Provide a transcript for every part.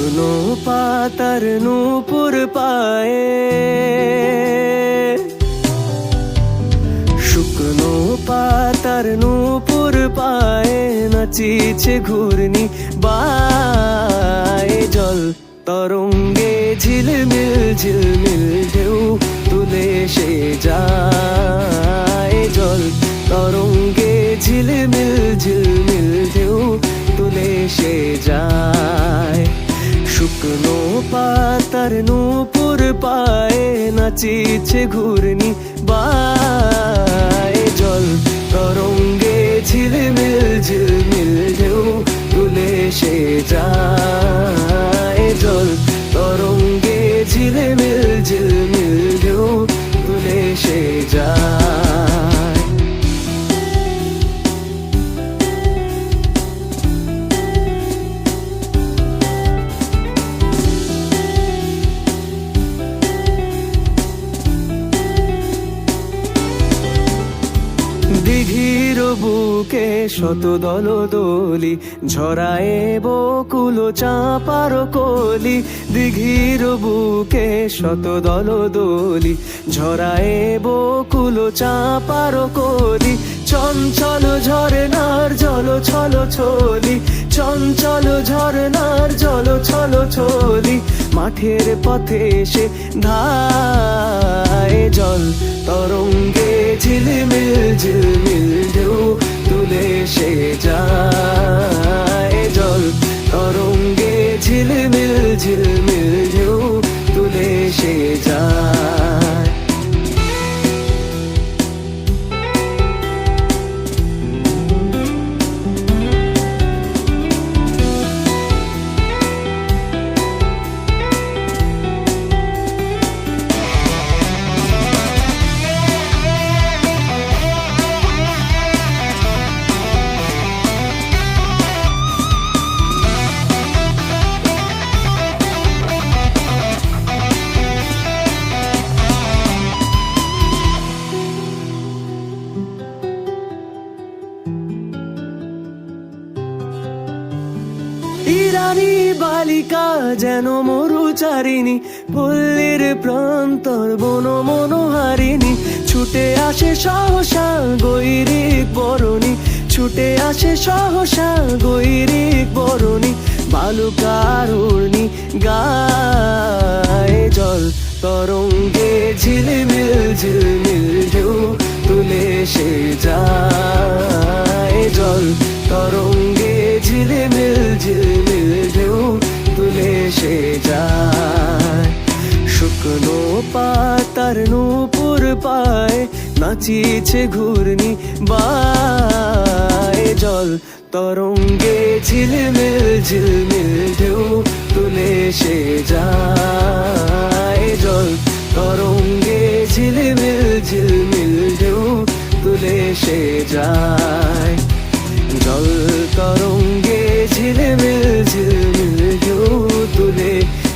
শুকনো পাতার নূপুর পায়ে, শুকনো পাতার নূপুর পায়ে নাচিছে ঘূর্ণি বায়ে। জল তরঙ্গে ঝিলমিল ঝিলমিল ঢেউ তুলে সে যায়। জল তরঙ্গে ঝিলমিল ঝিলমিল ঢেউ তুলে সে যায়। শুকনো পাতার নূপুর পায়ে নাচিছে ঘূর্ণি বায়ে। জল তরঙ্গে ঝিলমিল ঝিলমিল ঢেউ তুলে সে যায়। জল তরঙ্গে ঝিলমিল ঝিলমিল ঢেউ তুলে সে যায়। দিঘির বুকে শত দল দোলি ঝরায়ে বকুল চাঁপার কলি। দিঘির বুকে শত দল দোলি ঝরায়ে বকুল চাঁপার কলি। চঞ্চল ঝরনার জল ছল ছলি, চঞ্চল ঝরনার জল ছল ছলি। মাঠের পথে সে ধায়। জল তরঙ্গে ঝিলমিল ঝিলমিল ঢেউ তুলে সে যায়। জল তরঙ্গে ঝিলমিল ঝিলমিল ঢেউ তুলে সে যায়। ইরানি বালিকা যেন মরুচারিণী, পল্লীর প্রান্তর বন মনোহারিণী। ছুটে আসে সহসা গৈরিক বরণী, ছুটে আসে সহসা গৈরিক বরণী। বালুকার উর্ণি গায়ে। জল তরঙ্গে ঝিলমিল ঝিলমিল ঢেউ তুলে সে যায়। জল তরঙ্গে ঝিলমিল ঝিলমিল ঢেউ তুলে সে যায়। শুকনো পাতার নূপুর পায়ে নাচিছে ঘূর্ণি বায়ে। জল তরঙ্গে ঝিলমিল ঝিলমিল ঢেউ তুলে সে যায়। জল তরঙ্গে ঝিলমিল ঝিলমিল ঢেউ তুলে সে যায়। জল তরঙ্গে ঝিলমিল ঝিলমিল ঢেউ তুলে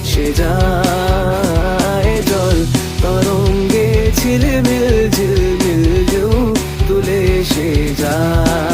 সে যায়। জল তরঙ্গে ঝিলমিল ঝিলমিল ঢেউ তুলে সে যায়।